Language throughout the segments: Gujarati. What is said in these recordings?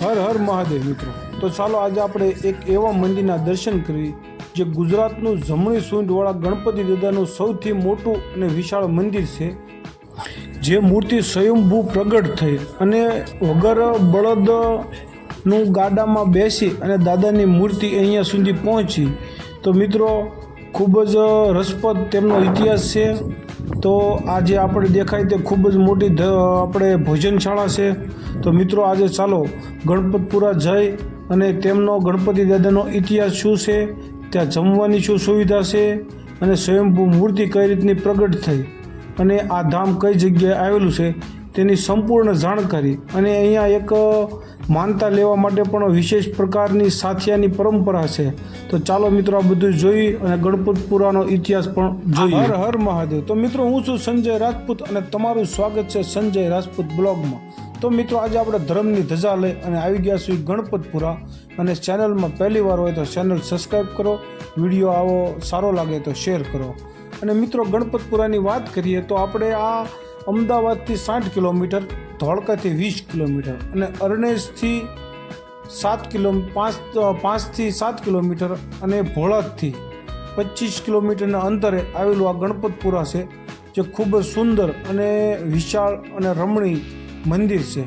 હર હર મહાદેવ મિત્રો, તો ચાલો આજે આપણે એક એવા મંદિરના દર્શન કરી જે ગુજરાતનું જમણી સૂંઢવાળા ગણપતિ દાદાનું સૌથી મોટું અને વિશાળ મંદિર છે, જે મૂર્તિ સ્વયંભૂ પ્રગટ થઈ અને વગર બળદનું ગાડામાં બેસી અને દાદાની મૂર્તિ અહીંયા સુધી પહોંચી. તો મિત્રો ખૂબ જ રસપ્રદ તેમનો ઇતિહાસ છે. તો આજે આપણે દેખાય તે ખૂબ જ મોટી આપણે ભોજનશાળા છે. તો મિત્રો આજે ચાલો ગણપતપુરા જઈ અને તેમનો ગણપતિ દાદાનો ઇતિહાસ શું છે, ત્યાં જમવાની શું સુવિધા છે અને સ્વયંભૂ મૂર્તિ કઈ રીતની પ્રગટ થઈ અને આ ધામ કઈ જગ્યાએ આવેલું છે તેની સંપૂર્ણ જાણકારી, અને અહીંયા એક માનતા લેવા માટે પણ વિશેષ પ્રકારની સાથિયાની પરંપરા છે. તો ચાલો મિત્રો આ બધું જોઈ અને ગણપતપુરાનો ઇતિહાસ પણ જોઈએ. હર હર મહાદેવ. તો મિત્રો હું છું સંજય રાજપૂત અને તમારું સ્વાગત છે સંજય રાજપૂત બ્લોગમાં. તો મિત્રો આજે આપણે ધર્મની ધજા લઈ અને આવી ગયા છીએ ગણપતપુરા, અને ચેનલમાં પહેલી વાર હોય તો ચેનલ સબસ્ક્રાઈબ કરો, વિડીયો આવો સારો લાગે તો શેર કરો. અને મિત્રો ગણપતપુરાની વાત કરીએ તો આપણે આ અમદાવાદથી 60 કિલોમીટર, ધોળકાથી 20 કિલોમીટર અને અરણેજથી 5થી 7 કિલોમીટર અને ભોળાદથી 25 કિલોમીટરના અંતરે આવેલું આ ગણપતપુરા છે, જે ખૂબ જ સુંદર અને વિશાળ અને રમણીય મંદિર છે.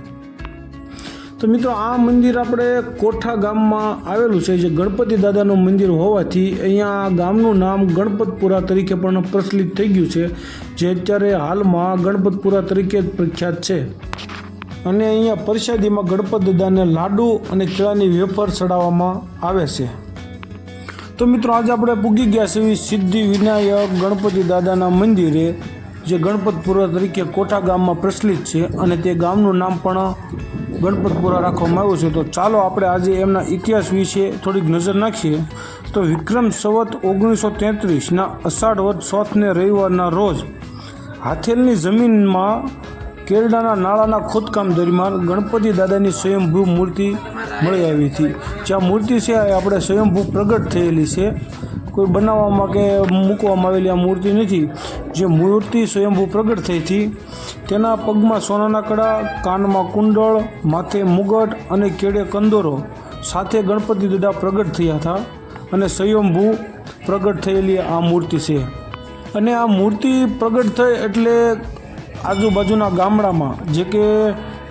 તો મિત્રો આ મંદિર આપણે કોઠા ગામમાં આવેલું છે, જે ગણપતિ દાદાનું મંદિર હોવાથી અહીંયા ગામનું નામ ગણપતપુરા તરીકે પણ પ્રચલિત થઈ ગયું છે, જે અત્યારે હાલમાં ગણપતપુરા તરીકે પ્રખ્યાત છે. અને અહીંયા પ્રસાદીમાં ગણપતિ દાદાને લાડુ અને કેળાની વેફર ચડાવવામાં આવે છે. તો મિત્રો આજે આપણે પૂગી ગયા છીએ સિદ્ધિ વિનાયક ગણપતિ દાદાના મંદિરે, જે ગણપતપુરા તરીકે કોઠા ગામમાં પ્રચલિત છે, અને તે ગામનું નામ પણ ગણપતપુરા રાખવામાં આવ્યું છે. તો ચાલો આપણે આજે એમના ઇતિહાસ વિશે થોડીક નજર નાખીએ. તો વિક્રમ સંવત 1933ના અષાઢ વદ 7ને રવિવારના રોજ હાથેલની જમીનમાં કેરડાના નાળાના ખોદકામ દરમિયાન ગણપતિ દાદાની સ્વયંભૂ મૂર્તિ મળી આવી હતી. જ્યાં મૂર્તિ છે એ આપણે સ્વયંભૂ પ્રગટ થયેલી છે, કોઈ બનાવવામાં કે મૂકવામાં આવેલી આ મૂર્તિ નથી. જે મૂર્તિ સ્વયંભૂ પ્રગટ થઈ હતી તેના પગમાં સોનાના કડા, કાનમાં કુંડળ, માથે મુગટ અને કેડે કંદોરો સાથે ગણપતિ દાદા પ્રગટ થયા હતા, અને સ્વયંભૂ પ્રગટ થયેલી આ મૂર્તિ છે. અને આ મૂર્તિ પ્રગટ થઈ એટલે આજુબાજુના ગામડામાં, જે કે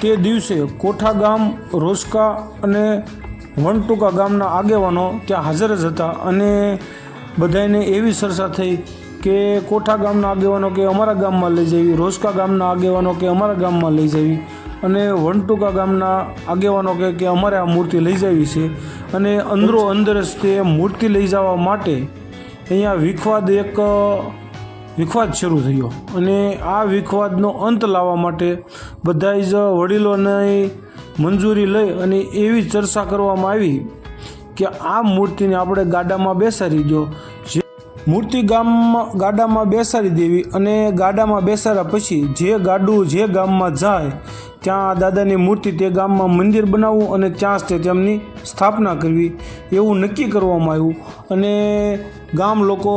તે દિવસે કોઠા ગામ, રોસકા અને વનટુકા ગામના આગેવાનો ત્યાં હાજર જ હતા, અને બધાને એવી ચર્ચા થઈ કે કોઠા ગામના આગેવાનો કે અમારા ગામમાં લઈ જવી, રોસકા ગામના આગેવાનો કે અમારા ગામમાં લઈ જવી, અને વનટુકા ગામના આગેવાનો કે અમારે આ મૂર્તિ લઈ જવી છે. અને અંદરો અંદર જ તે મૂર્તિ લઈ જવા માટે અહીંયા વિખવાદ શરૂ થયો, અને આ વિખવાદનો અંત લાવવા માટે બધા જ વડીલોની મંજૂરી લઈ અને એવી ચર્ચા કરવામાં આવી કે આ મૂર્તિને આપણે ગાડામાં બેસાડી દો. મૂર્તિ ગાડામાં બેસાડી દેવી, અને ગાડામાં બેસાડ્યા પછી જે ગાડું જે ગામમાં જાય ત્યાં દાદાની મૂર્તિ તે ગામમાં મંદિર બનાવવું અને ત્યાં જ તેમની સ્થાપના કરવી, એવું નક્કી કરવામાં આવ્યું. અને ગામ લોકો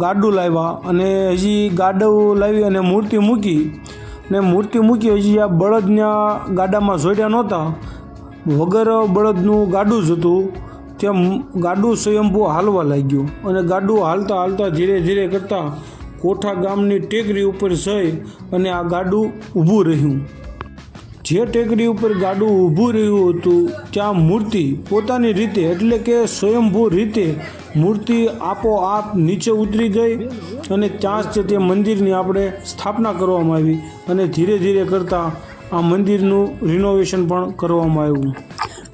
ગાડું લાવ્યા, અને હજી ગાડું લાવી અને મૂર્તિ મૂકી, હજી આ બળદના ગાડામાં જોડ્યા નહોતા, વગર બળદનું ગાડું જ હતું. ત્યાં ગાડું સ્વયંભૂ હાલવા લાગ્યું, અને ગાડું હાલતા હાલતા ધીરે ધીરે કરતાં કોઠા ગામની ટેકરી ઉપર જઈ અને આ ગાડું ઊભું રહ્યું. જે ટેકરી ઉપર ગાડું ઊભું રહ્યું હતું ત્યાં મૂર્તિ પોતાની રીતે, એટલે કે સ્વયંભૂ રીતે મૂર્તિ આપોઆપ નીચે ઉતરી ગઈ, અને ત્યાં જ તે મંદિરની આપણે સ્થાપના કરવામાં આવી, અને ધીરે ધીરે કરતાં આ મંદિરનું રિનોવેશન પણ કરવામાં આવ્યું.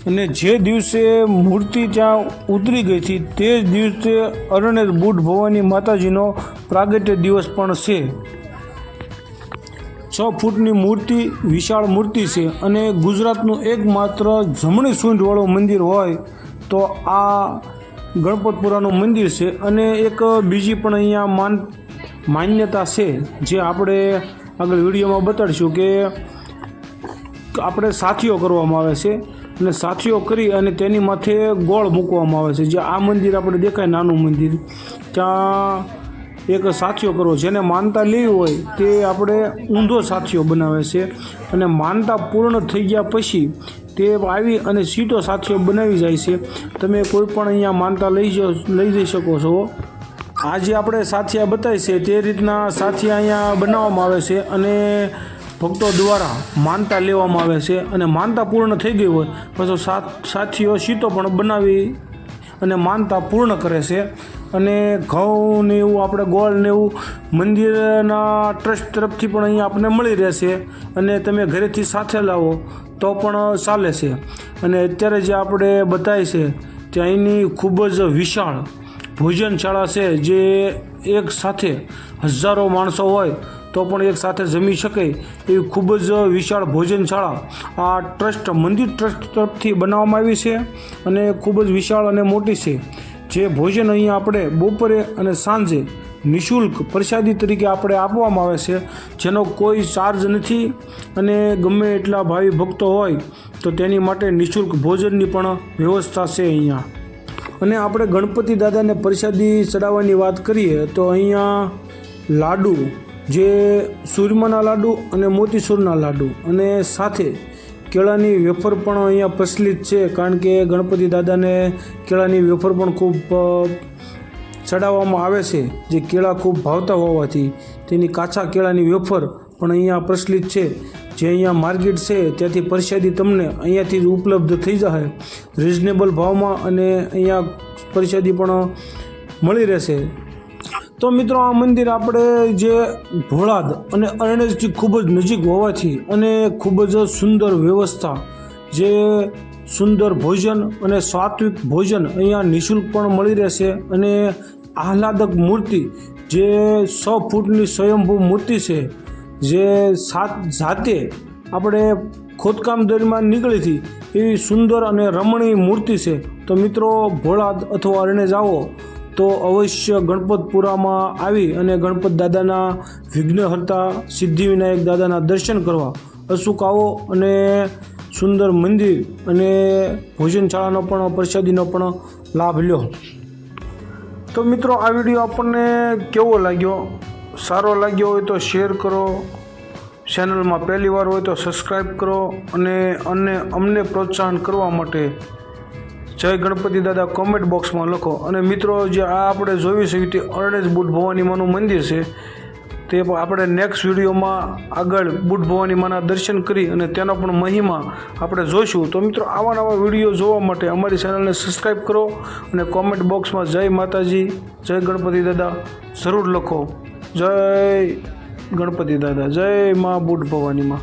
અને જે દિવસે મૂર્તિ ત્યાં ઉતરી ગઈ હતી તે જ દિવસે અરણેજ બુટ ભવાની માતાજીનો પ્રાગટ્ય દિવસ પણ છે. 6 ફૂટની મૂર્તિ, વિશાળ મૂર્તિ છે, અને ગુજરાતનું એકમાત્ર જમણી સૂંઢવાળું મંદિર હોય તો આ ગણપતપુરાનું મંદિર છે. અને એક બીજી પણ અહીંયા માન્યતા છે, જે આપણે આગળ વિડીયોમાં બતાડીશું, કે આપણે સાથીઓ કરવામાં આવે છે, અને સાથીઓ કરી અને તેની માથે ગોળ મૂકવામાં આવે છે. જે આ મંદિર આપણે દેખાય નાનું મંદિર, ત્યાં એક સાથીઓ કરવો, જેને માનતા લેવી હોય તે આપણે ઊંધો સાથીઓ બનાવે છે અને માનતા પૂર્ણ થઈ ગયા પછી તે આવી અને સીધો સાથીઓ બનાવી જાય છે. તમે કોઈ પણ અહીંયા માનતા લઈ જઈ શકો છો. આ જે આપણે સાથિયા બતાવી છે તે રીતના સાથિયા અહીંયા બનાવવામાં આવે છે અને ભક્તો દ્વારા માનતા લેવામાં આવે છે અને માનતા પૂર્ણ થઈ ગઈ હોય પછી સાથીઓ સીતો પણ બનાવી અને માનતા પૂર્ણ કરે છે. અને ઘઉં ને એવું આપણે ગોળ ને એવું મંદિરના ટ્રસ્ટ તરફથી પણ અહીંયા આપણને મળી રહેશે અને તમે ઘરેથી સાથે લાવો તો પણ ચાલે છે. અને અત્યારે જે આપણે બતાવી છે તે અહીંની ખૂબ જ વિશાળ ભોજનશાળા છે, જે એક સાથે હજારો માણસો હોય તો પણ એક સાથે જમી શકે એવી ખૂબ જ વિશાળ ભોજનશાળા આ ટ્રસ્ટ મંદિર ટ્રસ્ટ તરફથી બનાવવામાં આવી છે અને ખૂબ જ વિશાળ અને મોટી છે. જે ભોજન અહીંયા આપણે બપોરે અને સાંજે નિઃશુલ્ક પ્રસાદી તરીકે આપણે આપવામાં આવે છે, જેનો કોઈ ચાર્જ નથી અને ગમે એટલા ભાવિ ભક્તો હોય તો તેની માટે નિઃશુલ્ક ભોજનની પણ વ્યવસ્થા છે અહીંયા. અને આપણે ગણપતિ દાદાને પ્રસાદી ચડાવવાની વાત કરીએ તો અહીંયા લાડુ, જે સૂરમાના લાડુ અને મોતીસૂરના લાડુ અને સાથે કેળાની વેફર પણ અહીંયા પ્રચલિત છે, કારણ કે ગણપતિ દાદાને કેળાની વેફર પણ ખૂબ ચડાવવામાં આવે છે. જે કેળા ખૂબ ભાવતા હોવાથી તેની કાચા કેળાની વેફર પણ અહીંયા પ્રચલિત છે. જે અહીંયા માર્કેટ છે ત્યાંથી પ્રસાદી તમને અહીંયાથી જ ઉપલબ્ધ થઈ જાય રિઝનેબલ ભાવમાં અને અહીંયા પ્રસાદી પણ મળી રહેશે. તો મિત્રો, આ મંદિર આપણે જે ભોળાદ અને અરણેજથી ખૂબ જ નજીક હોવાથી અને ખૂબ જ સુંદર વ્યવસ્થા, જે સુંદર ભોજન અને સાત્વિક ભોજન અહીંયા નિઃશુલ્ક પણ મળી રહેશે. અને આહલાદક મૂર્તિ, જે 100 ફૂટની સ્વયંભૂ મૂર્તિ છે, જે જાતે આપણે ખોદકામ દરમિયાન નીકળી હતી એવી સુંદર અને રમણીય મૂર્તિ છે. તો મિત્રો, ભોળાદ અથવા અરણેજ આવો તો અવશ્ય ગણપતપુરામાં આવી અને ગણપત દાદાના વિઘ્નહર્તા સિદ્ધિવિનાયક દાદાના દર્શન કરવા અચૂક આવો અને સુંદર મંદિર અને ભોજનશાળાનો પણ પ્રસાદીનો પણ લાભ લ્યો. તો મિત્રો, આ વિડીયો આપણને કેવો લાગ્યો? સારો લાગ્યો હોય તો શેર કરો, ચેનલમાં પહેલી વાર હોય તો સબસ્ક્રાઈબ કરો અને અમને પ્રોત્સાહન કરવા માટે જય ગણપતિ દાદા કોમેન્ટ બોક્સમાં લખો. અને મિત્રો, જે આ આપણે જોયું છે તે અરણેજ બુટ ભવાની માનું મંદિર છે, તે આપણે નેક્સ્ટ વિડીયોમાં આગળ બુટ ભવાની માના દર્શન કરી અને તેનો પણ મહિમા આપણે જોઈશું. તો મિત્રો, આવા નવા વિડીયો જોવા માટે અમારી ચેનલને સબસ્ક્રાઈબ કરો અને કોમેન્ટ બોક્સમાં જય માતાજી, જય ગણપતિ દાદા જરૂર લખો. જય ગણપતિ દાદા, જય મા બુટ ભવાની માં.